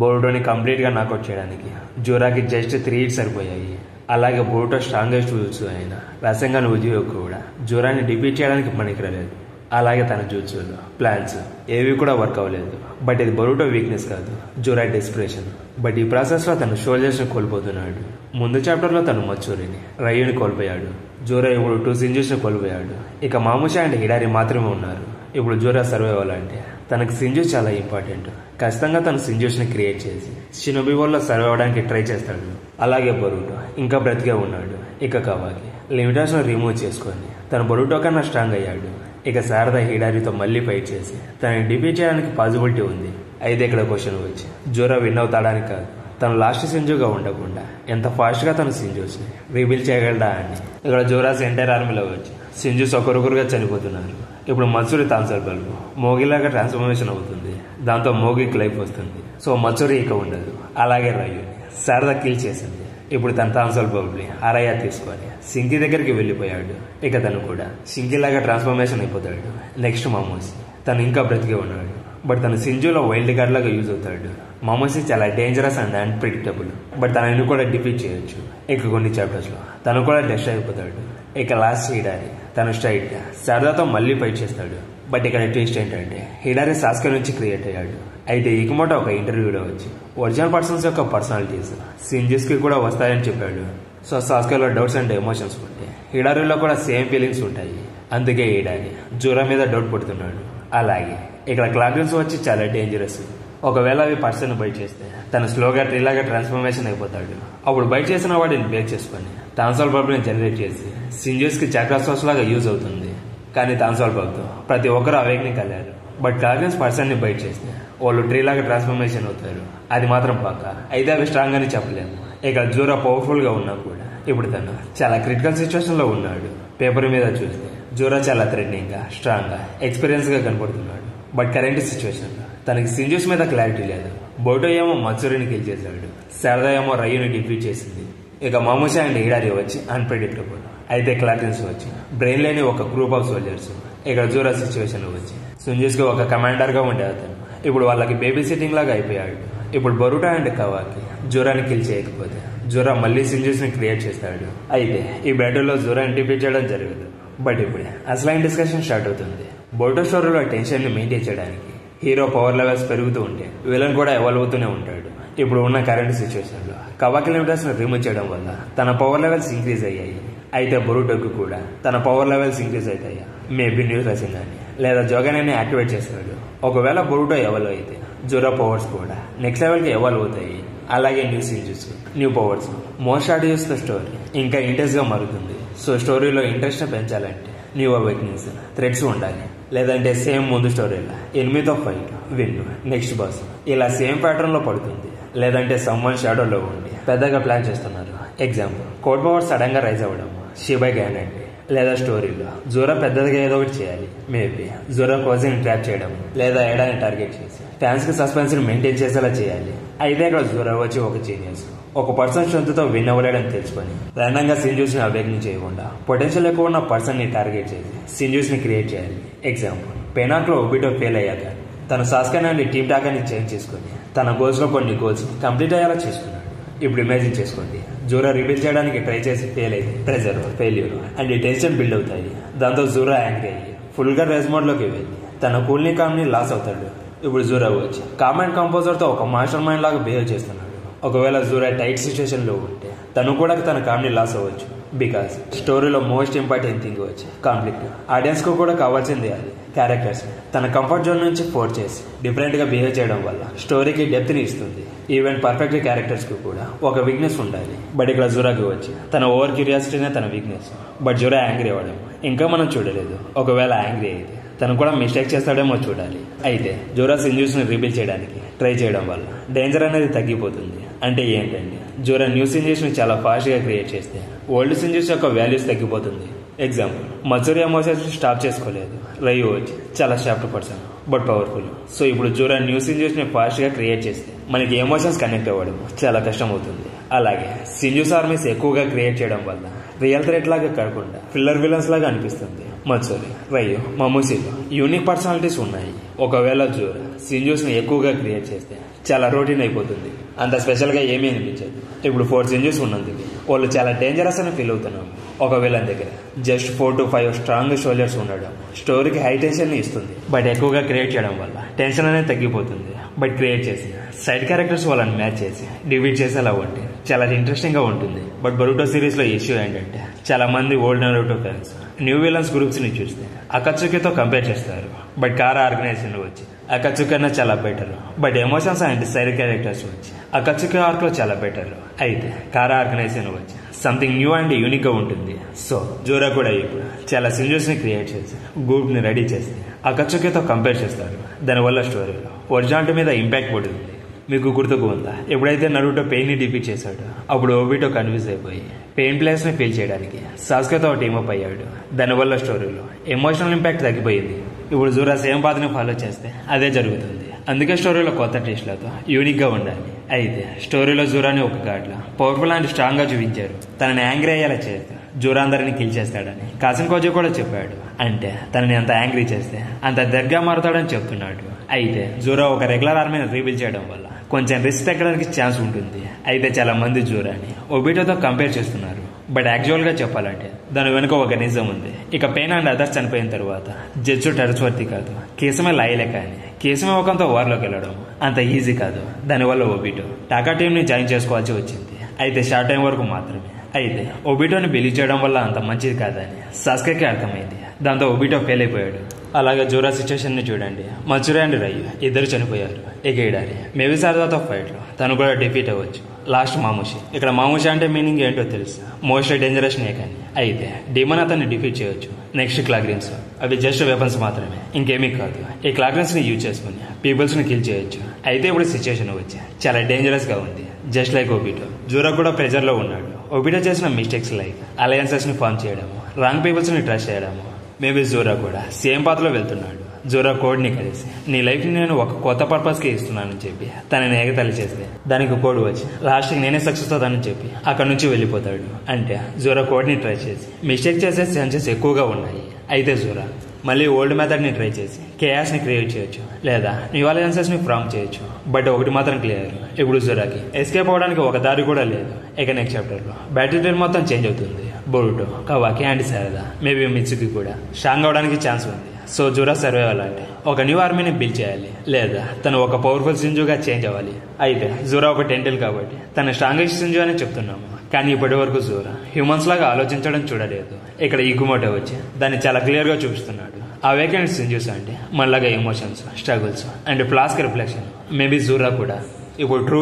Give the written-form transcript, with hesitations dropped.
బోరుటోని కంప్లీట్గా నాకౌట్ చేయడానికి జోరాకి just 3 hits సరిపోయాయి. అలాగే బోరుటో స్ట్రాంగెస్ట్ జూజుట్సు అయిన రసంగాన్ ఉజియో కూడా జోరాని డిఫీట్ చేయడానికి పనికిరాలేదు. అలాగే తన జూజుట్సులో ప్లాన్స్ ఏవి కూడా వర్క్ అవ్వలేదు. బట్ ఇది బోరుటో వీక్నెస్ కాదు, జోరా డెస్పిరేషన్. బట్ ఈ ప్రాసెస్లో తను షోల్జర్స్ని కోల్పోతున్నాడు. ముందు చాప్టర్లో తను మత్సూరిని, రయ్యుని కోల్పోయాడు. జోరా ఇప్పుడు 2 సింజుస్ని కోల్పోయాడు. ఇక మాముషా అండ్ హిడారి మాత్రమే ఉన్నారు. ఇప్పుడు జోరా సర్వే అవ్వాలంటే తనకు సింజూస్ చాలా ఇంపార్టెంట్. ఖచ్చితంగా తను సింజూస్ని క్రియేట్ చేసి షినోబి వరల్డ్లో సర్వే అవ్వడానికి ట్రై చేస్తాడు. అలాగే బొరుటో ఇంకా బ్రతికే ఉన్నాడు. ఇక కవాకి లిమిటేషన్ రిమూవ్ చేసుకొని తను బొరుటో కన్నా స్ట్రాంగ్ అయ్యాడు. ఇక శారదా హిడారితో మళ్ళీ ఫైట్ చేసి తనని డిఫీట్ చేయడానికి పాసిబిలిటీ ఉంది. అయితే ఇక్కడ క్వశ్చన్ వచ్చి జోరా విన్ అవుతాడని కాదు, తను లాస్ట్ సింజుగా ఉండకుండా ఎంత ఫాస్ట్గా తను సింజూస్ని రీబిల్డ్ చేయగలడా అని. ఇక్కడ జోరాస్ ఎంటైర్ ఆర్మీలో వచ్చి సింజూస్ ఒకరొకరుగా చనిపోతున్నారు. ఇప్పుడు మత్సూరి తాన్సర్ బల్బు మోగిలాగా ట్రాన్స్ఫర్మేషన్ అవుతుంది. దాంతో మోగికి లైఫ్ వస్తుంది. సో మత్సూరి ఇక ఉండదు. అలాగే రయ్యుని శారదా కిల్ చేసింది. ఇప్పుడు తన తాన్సర్ బల్బుని అరయ్య తీసుకొని సింకి దగ్గరికి వెళ్ళిపోయాడు. ఇక తను కూడా సింకిలాగా ట్రాన్స్ఫర్మేషన్ అయిపోతాడు. నెక్స్ట్ మామోసి తను ఇంకా బ్రతికే ఉన్నాడు. బట్ తను సింజులో వైల్డ్ కార్డ్ లాగా యూజ్ అవుతాడు. మామోసి చాలా డేంజరస్ అండ్ అన్ప్రిడిక్టబుల్. బట్ తనని కూడా డిఫీట్ చేయొచ్చు. ఇక కొన్ని చాప్టర్స్లో తను కూడా డెస్ట్ అయిపోతాడు. ఇక లాస్ట్ హిడారి తను స్ట్రైట్ గా శారదాతో మళ్ళీ ఫైట్ చేస్తాడు. బట్ ఇక్కడ ట్విస్ట్ ఏంటంటే హిడారి సాస్కే నుంచి క్రియేట్ అయ్యాడు. అయితే ఇకమోటో ఒక ఇంటర్వ్యూలో వచ్చి ఒరిజినల్ పర్సన్స్ యొక్క పర్సనాలిటీస్ సింజుస్ కి కూడా వస్తాయని చెప్పాడు. సో సాస్కేలో డౌట్స్ అండ్ ఎమోషన్స్ ఉంటే హిడారిలో కూడా సేమ్ ఫీలింగ్స్ ఉంటాయి. అందుకే హిడారి జోరా మీద డౌట్ పడుతున్నాడు. అలాగే ఇక్కడ క్లాగ్రిన్స్ వచ్చి చాలా డేంజరస్. ఒకవేళ అవి పర్సన్ బైట్ చేస్తే తను స్లోగా ట్రీలాగా ట్రాన్స్ఫర్మేషన్ అయిపోతాడు. అప్పుడు బైట్ చేసిన వాడిని బ్రేక్ చేసుకొని టాన్సాల్ బల్బ్ని జనరేట్ చేసి సింజూస్ కి చక్రా సోర్స్ లాగా యూజ్ అవుతుంది. కానీ టాన్సాల్ బల్బ్తో ప్రతి ఒక్కరు అవేక్నింగ్ కలిగారు. బట్ క్లాగ్రిన్స్ పర్సన్ ని బైట్ చేస్తే వాళ్ళు ట్రీలాగా ట్రాన్స్ఫర్మేషన్ అవుతారు. అది మాత్రం పక్క. అయితే అవి స్ట్రాంగ్ అని చెప్పలేము. ఇక జోరా పవర్ఫుల్ గా ఉన్నా కూడా ఇప్పుడు తను చాలా క్రిటికల్ సిచ్యువేషన్ లో ఉన్నాడు. పేపర్ మీద చూస్తే జోరా చాలా థ్రెటనింగ్ గా, స్ట్రాంగ్ గా, ఎక్స్పీరియన్స్ గా కనపడుతున్నాడు. బట్ కరెంట్ సిచ్యువేషన్ లో తనకి సింజూస్ మీద క్లారిటీ లేదు. బోటో ఏమో మత్సూరిని కిల్ చేశాడు. శారదా ఏమో రయ్యుని డిఫీట్ చేసింది. ఇక మాముషా అండ్ హిడారి వచ్చి అన్ప్రెడిక్టబుల్. అయితే క్లాగ్రిన్స్ వచ్చి బ్రెయిన్ లేని ఒక గ్రూప్ ఆఫ్ సోల్జర్స్. ఇక జోరా సిచ్యువేషన్ లో వచ్చి సింజూస్ కి ఒక కమాండర్ గా ఉండే అతను ఇప్పుడు వాళ్ళకి బేబీ సిట్టింగ్ లాగా అయిపోయాడు. ఇప్పుడు బొరుటో అండ్ కవాకి జోరాని కిల్ చేయకపోతే జోరా మళ్ళీ సింజూస్ ని క్రియేట్ చేస్తాడు. అయితే ఈ బ్యాటిల్లో జోరాని డిఫీట్ చేయడం జరగదు. బట్ ఇప్పుడే అసలైన డిస్కషన్ స్టార్ట్ అవుతుంది. బోటో స్టోరీలో టెన్షన్ ని మెయింటైన్ చేయడానికి హీరో పవర్ లెవెల్స్ పెరుగుతూ ఉంటే విలన్ కూడా ఎవాల్వ్ అవుతూనే ఉంటాడు. ఇప్పుడు ఉన్న కరెంట్ సిచ్యువేషన్ లో కవాకి లిమిటర్స్ ని రిమూవ్ చేయడం వల్ల తన పవర్ లెవెల్స్ ఇంక్రీజ్ అయ్యాయి. అయితే బొరుటోకు కూడా తన పవర్ లెవెల్స్ ఇంక్రీజ్ అవుతాయి. మేబీ న్యూ రసింగాని లేదా జోగాని యాక్టివేట్ చేస్తాడు. ఒకవేళ బొరుటో ఎవాల్వ్ అయితే జోరా పవర్స్ కూడా నెక్స్ట్ లెవెల్ కి ఎవాల్వ్ అవుతాయి. అలాగే new Shinjus, new powers, more start the story ఇంకా ఇంట్రెస్ట్ గా మారుతుంది. సో స్టోరీలో ఇంట్రెస్ట్ పెంచాలంటే న్యూ అవేక్నింగ్స్, థ్రెడ్స్ ఉండాలి. లేదంటే సేమ్ ముందు స్టోరీలో ఎనిమితో ఫైట్, విన్, నెక్స్ట్ బాస్ ఇలా సేమ్ ప్యాటర్న్ లో పడుతుంది. లేదంటే సమ్మన్ షాడోలో ఉండి పెద్దగా ప్లాన్ చేస్తున్నారు. ఎగ్జాంపుల్ కోడ్ పవర్ సడన్ గా రైజ్ అవ్వడం, షిబా గ్యాన్ అంటే. లేదా స్టోరీలో జోరా పెద్దదిగా ఏదో ఒకటి చేయాలి. మేబీ జోరా కోజిని ట్రాప్ చేయడం లేదా ఏడాని టార్గెట్ చేసి ఫ్యాన్స్ కి సస్పెన్స్ ని మెయింటైన్ చేసేలా చేయాలి. అయితే ఇక్కడ జోరా వచ్చి ఒక జీనియస్. ఒక పర్సన్ స్ట్రెంత్ తో విన్ అవ్వలేడని తెలుసుకొని ర్యాండమ్ గా సింజూస్ ని అవేక్నింగ్ చేయకుండా పొటెన్షియల్ ఎక్కువ ఉన్న పర్సన్ ని టార్గెట్ చేసి సింజూస్ ని క్రియేట్ చేయాలి. ఎగ్జాంపుల్ పెనాక్ లో ఒబిటో ఫెయిల్ అయ్యాక తను సాస్కే నుండి టీమ్ టాకాని చేంజ్ చేసుకుని తన గోల్స్ లో కొన్ని గోల్స్ కంప్లీట్ అయ్యేలా చేసుకున్నాడు. ఇప్పుడు ఇమాజిన్ చేసుకోండి, జోరా రివీల్ చేయడానికి ట్రై చేసి ఫెయిల్ అయితే pressure, failure and tension build అవుతాయి. దాంతో జోరా యాంగ్రీ అయ్యి ఫుల్ గా రేస్ మోడ్ లోకి వెళ్ళి తన కూల్ని కామ్ని లాస్ అవుతాడు. ఇప్పుడు జోరా వచ్చి కామ్ అండ్ కంపోజర్ తో ఒక మాస్టర్ మైండ్ లాగా బిహేవ్ చేస్తున్నాడు. ఒకవేళ జోరా టైట్ సిచ్యువేషన్ లో ఉంటే తను కూడా తన కామ్ని లాస్ అవ్వచ్చు. బికాస్ స్టోరీలో మోస్ట్ ఇంపార్టెంట్ థింగ్ వచ్చి కాన్ఫ్లిక్ట్. ఆడియన్స్ కు కూడా కావాల్సింది అది. క్యారెక్టర్స్ తన కంఫర్ట్ జోన్ నుంచి ఫోర్స్ చేసి డిఫరెంట్ గా బిహేవ్ చేయడం వల్ల స్టోరీకి డెప్త్ ని ఇస్తుంది. ఈవెన్ పర్ఫెక్ట్ క్యారెక్టర్స్ కి కూడా ఒక వీక్నెస్ ఉండాలి. బట్ ఇక్కడ జోరాకి వచ్చి తన ఓవర్ క్యూరియాసిటీనే తన వీక్నెస్. బట్ జోరా యాంగ్రీ అవ్వడం ఇంకా మనం చూడలేదు. ఒకవేళ యాంగ్రీ అయితే తను కూడా మిస్టేక్ చేస్తాడేమో చూడాలి. అయితే జోరా సింజూస్ ని రిబీల్ చేయడానికి ట్రై చేయడం వల్ల డేంజర్ అనేది తగ్గిపోతుంది. అంటే ఏంటంటే జోరా న్యూ సింజూస్ ని చాలా ఫాస్ట్ గా క్రియేట్ చేస్తే ఓల్డ్ సింజూస్ యొక్క వాల్యూస్ తగ్గిపోతుంది. ఎగ్జాంపుల్ మత్సూరి ఎమోషన్స్ స్టాప్ చేసుకోలేదు. రయ్యు వచ్చి చాలా sharp person. But powerful. So ఇప్పుడు జోరా న్యూ సింజూస్ ని ఫాస్ట్ గా క్రియేట్ చేస్తే మనకి ఎమోషన్స్ కనెక్ట్ అవ్వడం చాలా కష్టం అవుతుంది. అలాగే సింజూస్ ఆర్మీస్ ఎక్కువగా క్రియేట్ చేయడం వల్ల రియల్ థ్రెట్ లాగా కాకుండా ఫిల్లర్ విలన్స్ లాగా అనిపిస్తుంది. మత్సూరి, రయు, మమూసిలో యూనిక్ పర్సనాలిటీస్ ఉన్నాయి. ఒకవేళ జోరా సింజూస్ ని ఎక్కువగా క్రియేట్ చేస్తే చాలా రొటీన్ అయిపోతుంది, అంత స్పెషల్ గా ఏమీ అనిపించదు. ఇప్పుడు 4 సింజూస్ ఉన్నందుకు వాళ్ళు చాలా డేంజరస్ అని ఫీల్ అవుతున్నాము. ఒకవేళ దగ్గర జస్ట్ 4 to 5 స్ట్రాంగ్ సోల్జర్స్ ఉండడం స్టోరీకి హై టెన్షన్ ని ఇస్తుంది. బట్ ఎక్కువగా క్రియేట్ చేయడం వల్ల టెన్షన్ అనేది తగ్గిపోతుంది. బట్ క్రియేట్ చేసి సైడ్ క్యారెక్టర్స్ వాళ్ళని మ్యాచ్ చేసి డివైడ్ చేసేలా ఉంటే చాలా ఇంట్రెస్టింగ్ గా ఉంటుంది. బట్ బరుటో సిరీస్ లో ఇష్యూ ఏంటంటే చాలా మంది old Naruto fans new villains groups ని చూస్తే అకత్సుకితో కంపేర్ చేస్తారు. బట్ కారా ఆర్గనైజేషన్ వచ్చి అకత్సుకి కన్నా చాలా better. But emotions and side characters వచ్చి అకత్సుకి ఆర్క్ లో చాలా బెటర్. అయితే కారా ఆర్గనైజేషన్ వచ్చి సంథింగ్ న్యూ అండ్ యూనిక్ గా ఉంటుంది. సో జోరా కూడా ఇప్పుడు చాలా సింజూస్ ని క్రియేట్ చేసి గ్రూప్ ని రెడీ చేసి అకత్సుకితో కంపేర్ చేస్తారు. దానివల్ల స్టోరీలో ఒరిజినాలిటీ మీద ఇంపాక్ట్ పడుతుంది. మీకు గుర్తుకు ఉందా, ఎప్పుడైతే నరుటో పెయిన్ ని డిఫీట్ చేశాడో అప్పుడు ఓబిటో కన్ఫ్యూజ్ అయిపోయి పెయిన్ ప్లేస్ ని ఫీల్ చేయడానికి సాస్కేతో టీమప్ అయ్యాడు. దానివల్ల స్టోరీలో ఎమోషనల్ ఇంపాక్ట్ తగ్గిపోయింది. ఇప్పుడు జోరా సేమ్ పాత్ ని ఫాలో చేస్తే అదే జరుగుతుంది. అందుకే స్టోరీలో కొత్త టేస్ట్లతో యూనిక్ గా ఉండాలి. అయితే స్టోరీలో జోరాని ఒక ఘాట్లో పవర్ఫుల్ అండ్ స్ట్రాంగ్ గా చూపించారు. తనని యాంగ్రీ అయ్యేలా చేస్తే జోరా అందరిని కిల్ చేస్తాడని కాసిన్ కోజో కూడా చెప్పాడు. అంటే తనని అంత యాంగ్రీ చేస్తే అంత దగ్గరగా మారుతాడని చెప్తున్నాడు. అయితే జోరా ఒక రెగ్యులర్ ఆర్మీని రీబిల్డ్ చేయడం వల్ల కొంచెం రిస్క్ తగ్గడానికి ఛాన్స్ ఉంటుంది. అయితే చాలా మంది జోరాని ఒబిటోతో కంపేర్ చేస్తున్నారు. బట్ యాక్చువల్ గా చెప్పాలంటే దాని వెనుక ఒక నిజం ఉంది. ఇక పెయిన్ అండ్ అదర్స్ చనిపోయిన తర్వాత జడ్జు టెరస్వర్తి కాదు, కేసమే లాయలే. కానీ కేసమే ఒకంతో వార్లోకి వెళ్ళడం అంత ఈజీ కాదు. దానివల్ల ఒబిటో టాకా టీం ని జాయిన్ చేసుకోవాల్సి వచ్చింది. అయితే షార్ట్ టైం వరకు మాత్రమే. అయితే ఒబిటోని బిలీవ్ చేయడం వల్ల అంత మంచిది కాదని సాస్కేకి అర్థమైంది. దాంతో ఒబిటో ఫెయిల్ అయిపోయాడు. అలాగే జోరా సిచ్యువేషన్ ని చూడండి. మత్సూరి అండ్ రయు ఇద్దరు చనిపోయారు. ఇక ఇడారి మేబీ సారదాతో ఫైట్ లో తను కూడా డిఫీట్ అవ్వచ్చు. లాస్ట్ మాముషి. ఇక్కడ మాముషి అంటే మీనింగ్ ఏంటో తెలుసు, మోస్ట్ డేంజరస్ స్నేక్ అని. అయితే డీమన్ అతన్ని డిఫీట్ చేయొచ్చు. నెక్స్ట్ క్లాగ్రిన్స్, అవి జస్ట్ వెపన్స్ మాత్రమే, ఇంకేమీ కాదు. ఈ క్లాగ్రిన్స్ ని యూజ్ చేసుకుని పీపుల్స్ ని కిల్ చేయొచ్చు. అయితే ఇప్పుడు సిచ్యువేషన్ వచ్చి చాలా డేంజరస్ గా ఉంది. జస్ట్ లైక్ ఒబిటో, జోరా కూడా ప్రెజర్ లో ఉన్నాడు. ఒబిటో చేసిన మిస్టేక్స్ లైక్ అలయన్సెస్ ని ఫార్మ్ చేయడము, రాంగ్ పీపుల్స్ ని ట్రస్ట్ చేయడము. మేబీ జోరా కూడా సేమ్ పాత్ లో వెళ్తున్నాడు. జోరా కోడ్ ని కలిసి నీ లైఫ్ ని నేను ఒక కొత్త పర్పస్ కి ఇస్తున్నానని చెప్పి తనని ఎగతాళి చేస్తే దానికి కోడ్ వచ్చి లాస్ట్ కి నేనే సక్సెస్ అవుతానని చెప్పి అక్కడ నుంచి వెళ్ళిపోతాడు. అంటే జోరా కోడ్ ని ట్రై చేసి మిస్టేక్ చేసే ఛాన్సెస్ ఎక్కువగా ఉన్నాయి. అయితే జోరా మళ్ళీ ఓల్డ్ మెథడ్ ని ట్రై చేసి కేయాస్ ని క్రియేట్ చేయొచ్చు, లేదా న్యూ అలయన్సెస్ ని ఫార్మ్ చేయొచ్చు. బట్ ఒకటి మాత్రం క్లియర్, ఇప్పుడు జోరాకి ఎస్కేప్ అవడానికి ఒక దారి కూడా లేదు. ఇక నెక్స్ట్ చాప్టర్ లో బ్యాటిల్ ట్రైన్ మొత్తం చేంజ్ అవుతుంది. బోరుటో, కవాకి అండ్ శారదా, మేబీ మిత్సుకి కూడా స్ట్రాంగ్ అవడానికి ఛాన్స్ ఉంది. సో జోరా సర్వైవల్ అంటే ఒక న్యూ ఆర్మీని బిల్డ్ చేయాలి, లేదా తను ఒక పవర్ఫుల్ సింజుగా చేంజ్ అవ్వాలి. అయితే జోరా ఒక టెంటిల్ కాబట్టి తన స్ట్రాంగెస్ట్ సింజు అని చెప్తున్నాము. కానీ ఇప్పటి వరకు జోరా హ్యూమన్స్ లాగా ఆలోచించడం చూడలేదు. ఇక్కడ ఇగుమోటో వచ్చి దాన్ని చాలా క్లియర్ గా చూపిస్తున్నాడు. ఆ వేకెంట్ సింజుస్ అంటే మనలాగా emotions, struggles and flask reflection. Maybe Zora కూడా ఇప్పుడు ట్రూ